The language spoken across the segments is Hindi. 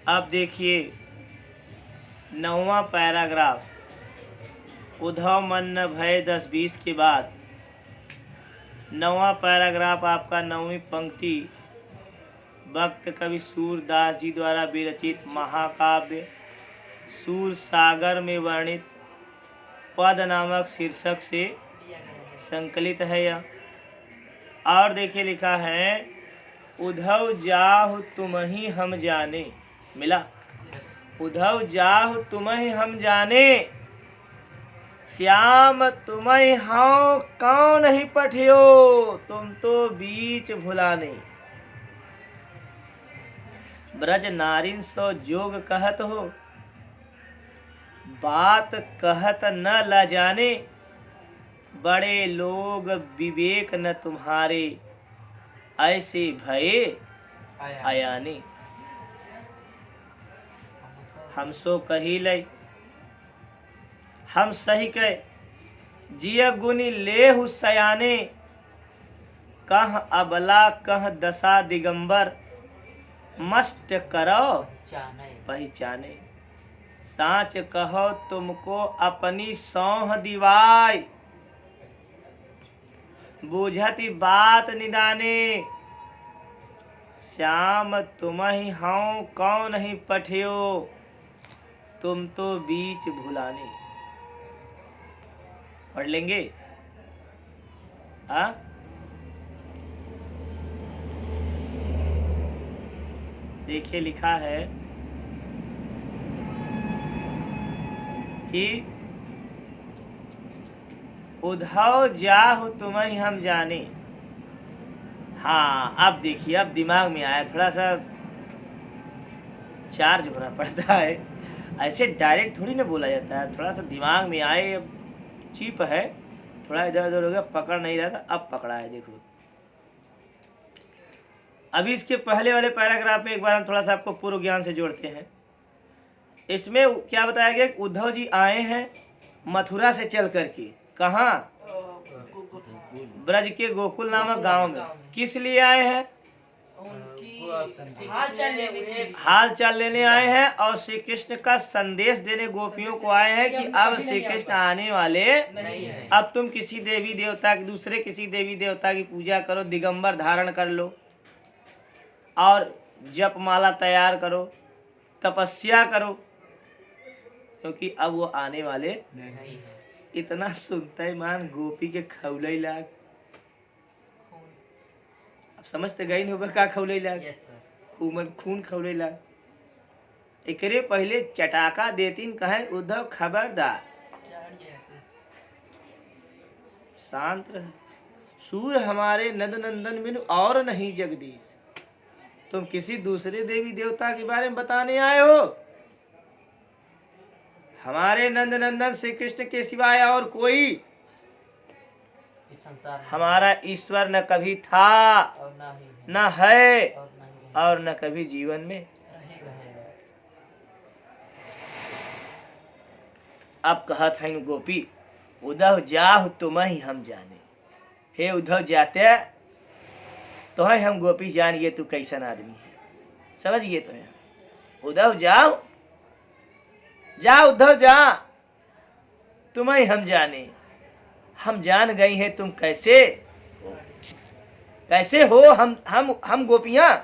अब देखिए 9वां पैराग्राफ, उद्धव मन न भय 10-20 के बाद 9वां पैराग्राफ आपका 9वीं पंक्ति भक्त कवि सूरदास जी द्वारा विरचित महाकाव्य सूर सागर में वर्णित पद नामक शीर्षक से संकलित है यह। और देखिए लिखा है, उद्धव जाहु तुम्हि हम जाने, मिला, उद्धव जाहु तुम्हि हम जाने, श्याम तुम्हि हाँ कौन नहीं पठियो, तुम तो बीच भुलाने। ब्रज नारिन सो जोग कहत हो, बात कहत न ला जाने, बड़े लोग विवेक न तुम्हारे, ऐसे भये अयाने। हम सो कही लय हम सही कह, जिय गुनी लेहु सयाने, कह अबला कह दशा दिगंबर, मस्त करो पहचाने। साच कहो तुमको अपनी सौह दिवाय, बूझती बात निदाने, श्याम तुम्हि हाँ कौन नहीं पठियो, तुम तो बीच भुलाने। पढ़ लेंगे हाँ। देखिए लिखा है कि उद्धव जाहु तुम्हि हम जाने। हाँ अब देखिए, अब दिमाग में आया, थोड़ा सा चार्ज होना पड़ता है, ऐसे डायरेक्ट थोड़ी ना बोला जाता है, थोड़ा सा दिमाग में आए। अब चीप है, थोड़ा इधर उधर हो गया, पकड़ नहीं रहा था, अब पकड़ा है। देखो अभी इसके पहले वाले पैराग्राफ में एक बार हम थोड़ा सा आपको पूर्व ज्ञान से जोड़ते हैं। इसमें क्या बताया गया, उद्धव जी आए हैं मथुरा से चल करके, कहाँ, ब्रज के गोकुल नामक गांव में। किस लिए आए हैं, हाल चाल लेने आए हैं, और श्री कृष्ण का संदेश देने गोपियों को आए हैं कि अब श्री कृष्ण आने वाले, अब तुम किसी देवी देवता की, दूसरे किसी देवी देवता की पूजा करो, दिगंबर धारण कर लो और जप माला तैयार करो, तपस्या करो, क्योंकि अब वो आने वाले नहीं। इतना सुनते मान गोपी के खौलई लाग, अब समझते गई नहीं होगा का खौलई लाग, खून खौलई लाग। एकरे पहले चटाका देतीन कहे, उद्धव खबरदार शांत रहे, सूर हमारे नंद नंदन बिनु और नहीं जगदीश, तुम किसी दूसरे देवी देवता के बारे में बताने आए हो, हमारे नंद नंदन श्री कृष्ण के सिवाय और कोई हमारा ईश्वर न कभी था, न है, और न कभी जीवन में। अब कहत है गोपी, उद्धव जाहु तुम्हि हम जाने, हे उद्धव जाते तो है हम गोपी जानिए तू कैसन आदमी है, समझिए तो है। उद्धव जाओ, जा उद्धव जा, तुम्हें हम जाने, हम जान गई हैं तुम कैसे कैसे हो, हम गोपियां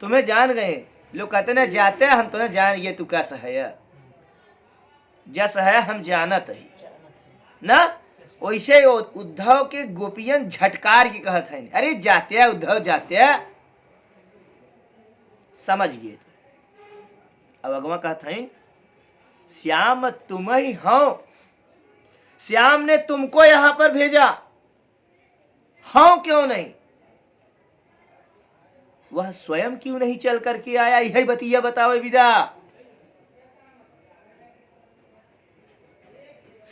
तुम्हें जान गए। लोग कहते ना जाते हम तुम्हें जान गए, तू कैसा है, जस है हम जानत है ना। वैसे उद्धव के गोपियन झटकार की कहत है, अरे जाते उद्धव जाते, समझ गए। अब अगवा कहत है, श्याम तुम्हि हाँ, श्याम ने तुमको यहां पर भेजा, हाँ क्यों नहीं, वह स्वयं क्यों नहीं चल करके आया, यही बतिया बताओ विदा।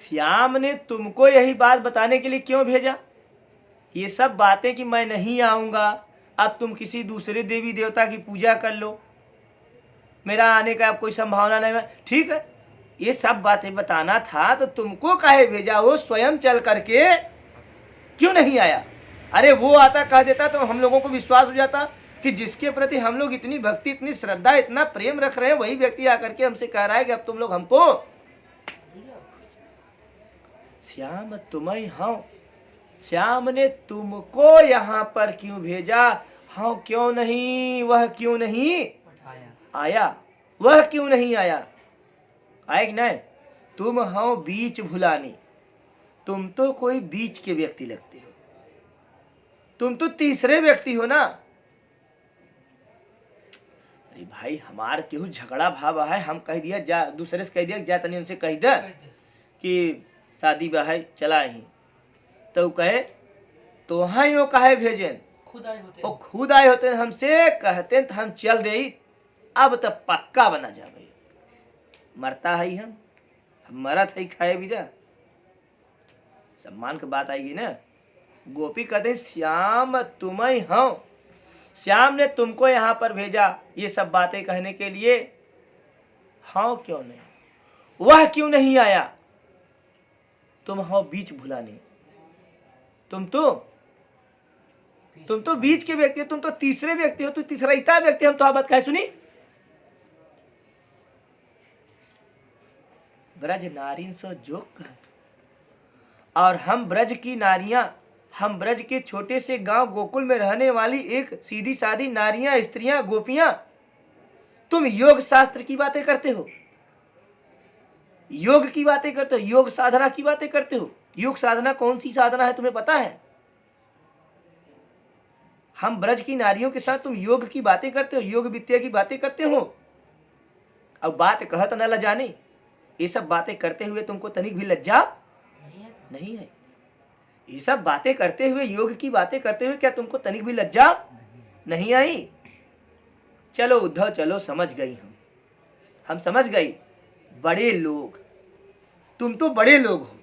श्याम ने तुमको यही बात बताने के लिए क्यों भेजा, ये सब बातें कि मैं नहीं आऊंगा, अब तुम किसी दूसरे देवी देवता की पूजा कर लो, मेरा आने का अब कोई संभावना नहीं है, ठीक है, ये सब बातें बताना था तो तुमको काहे भेजा, वो स्वयं चल करके क्यों नहीं आया। अरे वो आता कह देता तो हम लोगों को विश्वास हो जाता कि जिसके प्रति हम लोग इतनी भक्ति, इतनी श्रद्धा, इतना प्रेम रख रहे हैं, वही व्यक्ति आकर के हमसे कह रहा है कि अब तुम लोग हमको श्याम तुम्हें हाँ, श्याम ने तुमको यहाँ पर क्यों भेजा? हाँ क्यों नहीं, वह क्यों नहीं आया, वह क्यों नहीं आया? आए कि नहीं? तुम हो बीच भुलानी, तुम तो कोई बीच के व्यक्ति लगते हो, तुम तो तीसरे व्यक्ति हो ना। अरे भाई हमार केहू झगड़ा भाव है, हम कह दिया जा, दूसरे से कह दिया जा तनी उनसे कह दे कि शादी ब्याह है चला ही, तो कहे तो हाँ यो कहे भेजें, वो खुद आए होते हमसे कहते तो हम चल दे, अब तो पक्का बना जा भाई, मरता है हम मरत है खाए भी जा, सम्मान की बात आएगी ना। गोपी कहते श्याम तुम्हें हो, श्याम ने तुमको यहाँ पर भेजा ये सब बातें कहने के लिए। हाँ क्यों नहीं, वह क्यों नहीं आया? तुम हो बीच भुलाने, तुम तो बीच के व्यक्ति हो, तुम तो तीसरे व्यक्ति हो, तो तीसरा व्यक्ति हम तो बात कहे सुनी। ब्रज नारी सो जोग, और हम ब्रज की नारियां, हम ब्रज के छोटे से गांव गोकुल में रहने वाली एक सीधी सादी नारियां, स्त्रियां, गोपियां, तुम योग शास्त्र की बातें करते हो, योग की बातें करते हो, योग साधना की बातें करते हो। योग साधना कौन सी साधना है तुम्हें पता है? हम ब्रज की नारियों के साथ तुम योग की बातें करते हो, योग विद्या की बातें करते हो। अब बात कहत न लजाने, ये सब बातें करते हुए तुमको तनिक भी लज्जा नहीं है? ये सब बातें करते हुए, योग की बातें करते हुए क्या तुमको तनिक भी लज्जा नहीं आई? चलो उद्धव चलो, समझ गई हम समझ गई। बड़े लोग, तुम तो बड़े लोग हो,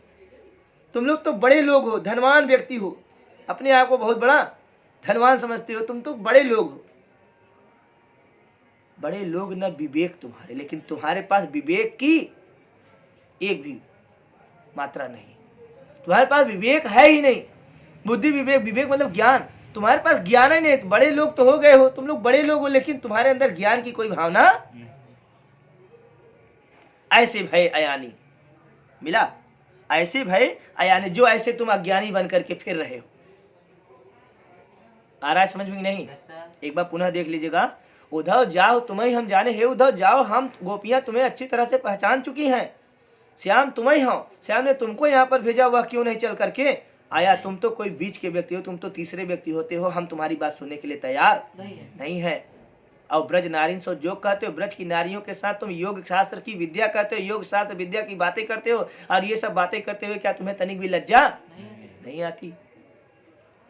तुम लोग तो बड़े लोग हो, धनवान व्यक्ति हो, अपने आप को बहुत बड़ा धनवान समझते हो, तुम तो बड़े लोग हो। बड़े लोग न विवेक तुम्हारे, लेकिन तुम्हारे पास विवेक की एक भी मात्रा नहीं, तुम्हारे पास विवेक है ही नहीं। बुद्धि विवेक, विवेक मतलब ज्ञान, तुम्हारे पास ज्ञान ही नहीं। बड़े लोग तो हो गए हो, तुम लोग बड़े लोग हो, लेकिन तुम्हारे अंदर ज्ञान की कोई भावना नहीं। ऐसे भय अयानी मिला, ऐसे भय अयानी, जो ऐसे तुम अज्ञानी बन करके फिर रहे हो। आ रहा है समझ में नहीं? एक बार पुनः देख लीजिएगा। उद्धव जाओ, तुम्हें हम जाने, हे उद्धव जाओ, हम गोपियां तुम्हें अच्छी तरह से पहचान चुकी हैं। श्याम तुम्हें हो, श्याम ने तुमको यहाँ पर भेजा, वह क्यों नहीं चल करके आया? तुम तो कोई बीच के व्यक्ति हो, तुम तो तीसरे व्यक्ति होते हो, हम तुम्हारी बात सुनने के लिए तैयार नहीं है। और ब्रज नारी सो जोग कहते हो, ब्रज की नारियों के साथ तुम योग शास्त्र की विद्या कहते हो, योग शास्त्र विद्या की बातें करते हो, और ये सब बातें करते हुए क्या तुम्हें तनिक भी लज्जा नहीं आती?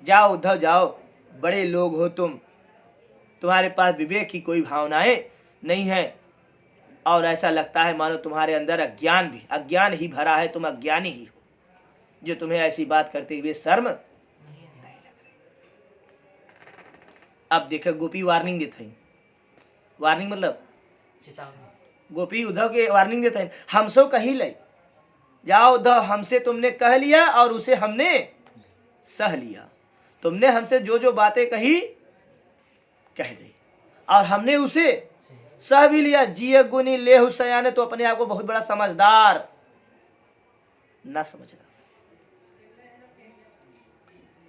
जाओ उद्धव जाओ, बड़े लोग हो तुम, तुम्हारे पास विवेक की कोई भावनाएं नहीं है, और ऐसा लगता है मानो तुम्हारे अंदर अज्ञान ही भरा है, तुम अज्ञानी ही हो, जो तुम्हें ऐसी बात करते हुए शर्म नहीं लग रही। अब देखो गोपी वार्निंग देते हैं, वार्निंग मतलब गोपी उद्धव के वार्निंग देते हैं, हमसे कही ले जाओ उद्धव, हमसे तुमने कह लिया और उसे हमने सह लिया, तुमने हमसे जो जो बातें कही कह दी और हमने उसे सह भी लिया। जिये गुनी लेहु सयाने, तो अपने आप को बहुत बड़ा समझदार ना समझना।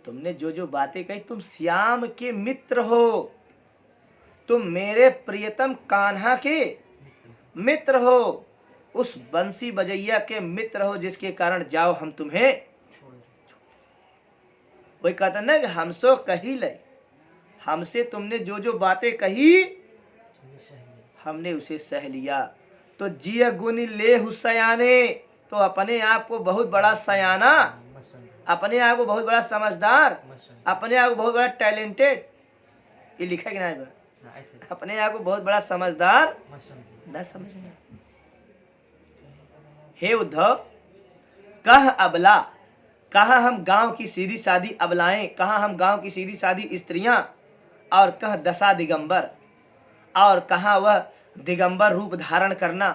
तुमने जो जो बातें कही, तुम श्याम के मित्र हो, तुम मेरे प्रियतम कान्हा के मित्र हो, उस बंसी बजैया के मित्र हो, जिसके कारण जाओ हम तुम्हें। वही कहता ना कि हमसे कही ले, हमसे तुमने जो जो बातें कही हमने उसे सह लिया। तो जिय गुण ले हुसयाने, तो अपने आप को बहुत बड़ा सयाना, अपने आप को बहुत बड़ा समझदार, अपने आप को बहुत बड़ा टैलेंटेड, ये लिखा कि नहीं? अपने आप को बहुत बड़ा समझदार न समझना। हे उद्धव, कह अबला, कहा हम गांव की सीधी सादी अबलाएं, कहा हम गांव की सीधी सादी स्त्रियां, और कह दशा दिगंबर, और कहा वह दिगंबर रूप धारण करना,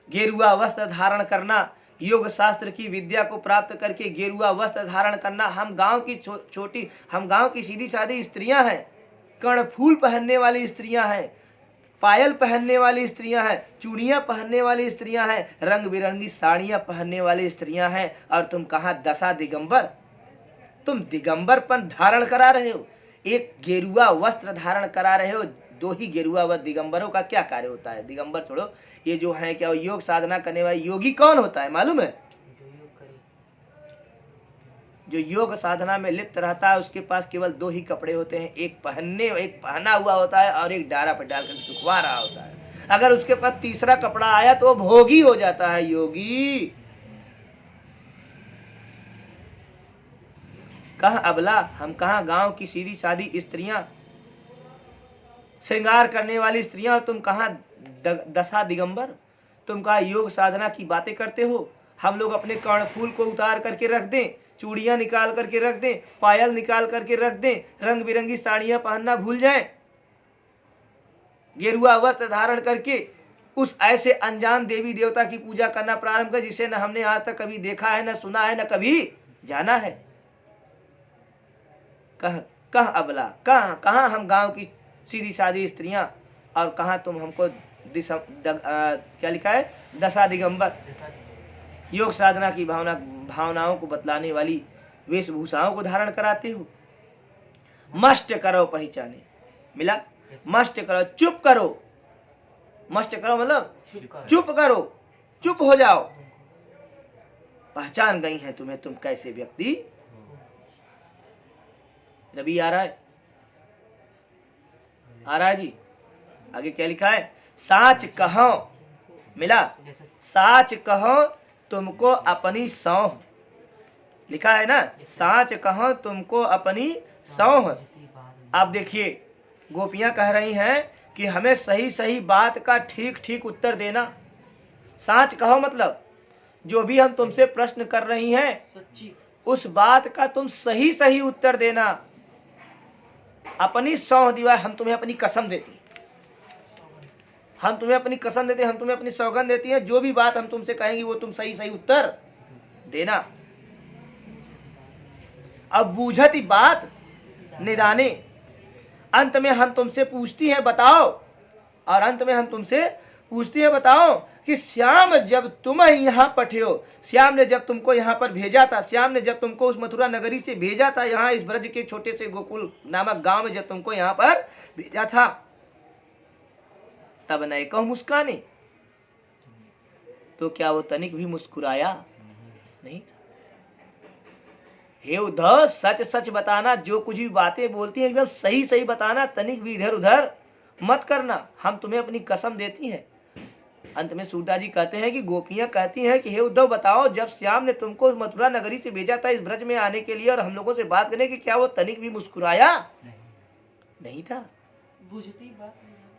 गेरुआ वस्त्र धारण करना, योग शास्त्र की विद्या को प्राप्त करके गेरुआ वस्त्र धारण करना। हम गांव की छोटी, हम गांव की सीधी सादी स्त्रियां हैं, कर्णफूल पहनने वाली स्त्रियां हैं, पायल पहनने वाली स्त्रियां हैं, चूड़ियां पहनने वाली स्त्रियां हैं, रंग बिरंगी साड़ियां पहनने वाली स्त्रियां हैं, और तुम कहाँ दशा दिगंबर, तुम दिगंबरपन धारण करा रहे हो, एक गेरुआ वस्त्र धारण करा रहे हो। दो ही गेरुआ वस्त्र, दिगंबरों का क्या कार्य होता है? दिगंबर छोड़ो, ये जो है क्या योग साधना करने वाले योगी कौन होता है मालूम है? जो योग साधना में लिप्त रहता है उसके पास केवल दो ही कपड़े होते हैं, एक पहना हुआ होता है और एक डारा पर डालकर सुखवा रहा होता है। अगर उसके पास तीसरा कपड़ा आया तो वो भोगी हो जाता है, योगी। कहाँ अबला, हम कहाँ गांव की सीधी सादी स्त्रियां, श्रृंगार करने वाली स्त्रियां, तुम कहाँ दशा दिगंबर, तुम कहाँ योग साधना की बातें करते हो। हम लोग अपने कर्णफूल को उतार करके रख दें, चूड़ियां निकाल करके रख दें, पायल निकाल करके रख दें, रंग बिरंगी साड़ियां पहनना भूल जाएं, गेरुआ वस्त्र धारण करके उस ऐसे अनजान देवी देवता की पूजा करना प्रारंभ कर जिसे न हमने आज तक कभी देखा है, न सुना है, न कभी जाना है। कहाँ अबला, कहाँ हम गांव की सीधी सादी स्त्रियां, और कहाँ तुम हमको क्या लिखा है, दशा दिगंबर, योग साधना की भावनाओं को बतलाने वाली वेशभूषाओं को धारण कराते हो। मस्ट करो पहचाने, मिला? मस्ट करो, चुप करो, मस्ट करो मतलब चुप करो, चुप हो जाओ, पहचान गई है तुम्हें, तुम कैसे व्यक्ति। रवि आ रहा है, आ रहा है जी। आगे क्या लिखा है, साच कहो, मिला? साच कहो तुमको अपनी सौंह, लिखा है ना, साच कहो तुमको अपनी सौंह। आप देखिए गोपियां कह रही हैं कि हमें सही सही बात का ठीक ठीक उत्तर देना। साच कहो मतलब जो भी हम तुमसे प्रश्न कर रही हैं उस बात का तुम सही सही उत्तर देना। अपनी सौंह दिवा, हम तुम्हें अपनी कसम देती, हम तुम्हें अपनी कसम देते, हम तुम्हें अपनी सौगंध देती हैं, जो भी बात हम तुमसे कहेंगी वो तुम सही सही उत्तर देना। अब बूझती बात निदाने, अंत में हम तुमसे पूछती हैं बताओ, और अंत में हम तुमसे पूछती हैं बताओ कि श्याम जब तुम यहाँ पठे हो, श्याम ने जब तुमको यहाँ पर भेजा था, श्याम ने जब तुमको उस मथुरा नगरी से भेजा था, यहाँ इस ब्रज के छोटे से गोकुल नामक गांव में जब तुमको यहाँ पर भेजा था, तब नए कहो मुस्काने, तो क्या वो तनिक भी मुस्कुराया नहीं था? हे उद्धव, सच सच बताना, जो कुछ भी बातें बोलती हैं एकदम सही सही बताना, तनिक भी इधर उधर मत करना, हम तुम्हें अपनी कसम देती हैं। अंत में सूरदास जी कहते हैं कि गोपियां कहती हैं कि हे उद्धव बताओ, जब श्याम ने तुमको मथुरा नगरी से भेजा था इस ब्रज में आने के लिए और हम लोगों से बात करने की, क्या वो तनिक भी मुस्कुराया नहीं था?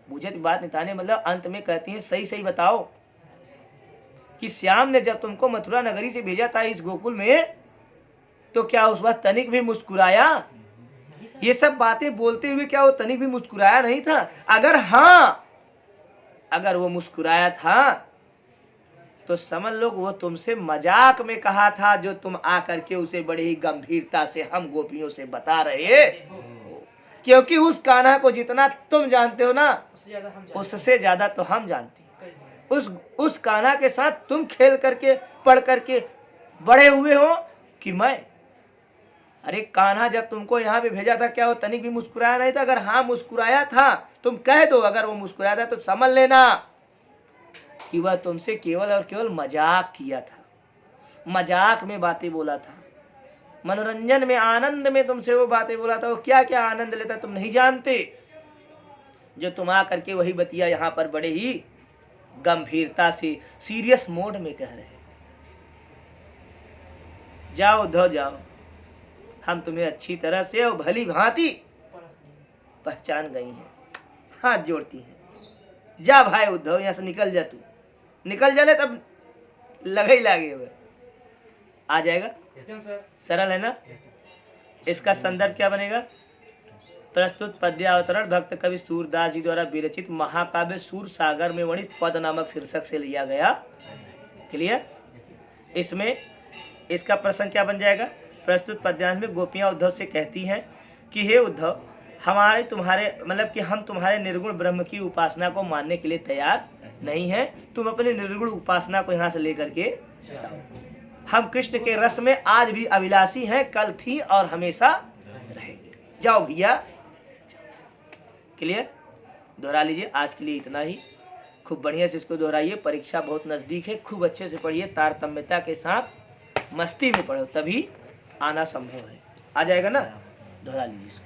बुझती बात निताने मतलब अंत में कहती हैं सही सही बताओ कि श्याम ने जब तुमको मथुरा नगरी से भेजा था इस गोकुल में, तो क्या उस वक्त तनिक भी मुस्कुराया? ये सब बातें बोलते हुए क्या वो तनिक भी मुस्कुराया नहीं था? अगर हाँ, अगर वो मुस्कुराया था तो समझ लो वो तुमसे मजाक में कहा था, जो तुम आकर के उसे बड़ी ही गंभीरता से हम गोपियों से बता रहे, क्योंकि उस कान्हा को जितना तुम जानते हो ना, उससे ज्यादा तो हम जानते हैं। उस कान्हा के साथ तुम खेल करके पढ़ करके बड़े हुए हो कि मैं। अरे कान्हा जब तुमको यहाँ पे भेजा था, क्या वो तनिक भी मुस्कुराया नहीं था? अगर हाँ मुस्कुराया था, तुम कह दो, अगर वो मुस्कुराया था तो समझ लेना कि वह तुमसे केवल और केवल मजाक किया था, मजाक में बातें बोला था, मनोरंजन में आनंद में तुमसे वो बातें बोला था। वो क्या क्या आनंद लेता तुम नहीं जानते, जो तुम आ करके वही बतिया यहाँ पर बड़े ही गंभीरता से सीरियस मोड में कह रहे। जाओ उद्धव जाओ, हम तुम्हें अच्छी तरह से और भली भांति पहचान गई हैं, हाथ जोड़ती हैं। जा भाई उद्धव, यहाँ से निकल जा, तू निकल जा, ले तब लगे ही लागे हुए आ जाएगा। सरल है ना? इसका संदर्भ क्या बनेगा? प्रस्तुत पद्यावतरण भक्त कवि सूरदास जी द्वारा विरचित महाकाव्य सूर सागर में वर्णित पद नामक शीर्षक से लिया गया। क्लियर? इसमें इसका प्रसंग क्या बन जाएगा? प्रस्तुत पद्यांश में गोपियां उद्धव से कहती हैं कि हे उद्धव, हमारे तुम्हारे मतलब कि हम तुम्हारे निर्गुण ब्रह्म की उपासना को मानने के लिए तैयार नहीं है। तुम अपने निर्गुण उपासना को यहाँ से लेकर के जाओ। हम कृष्ण के रस में आज भी अभिलाषी हैं, कल थी और हमेशा रहेंगे। जाओ भैया। क्लियर? दोहरा लीजिए। आज के लिए इतना ही। खूब बढ़िया से इसको दोहराइए। परीक्षा बहुत नज़दीक है, खूब अच्छे से पढ़िए, तारतम्यता के साथ मस्ती में पढ़ो, तभी आना संभव है। आ जाएगा ना? दोहरा लीजिए इसको।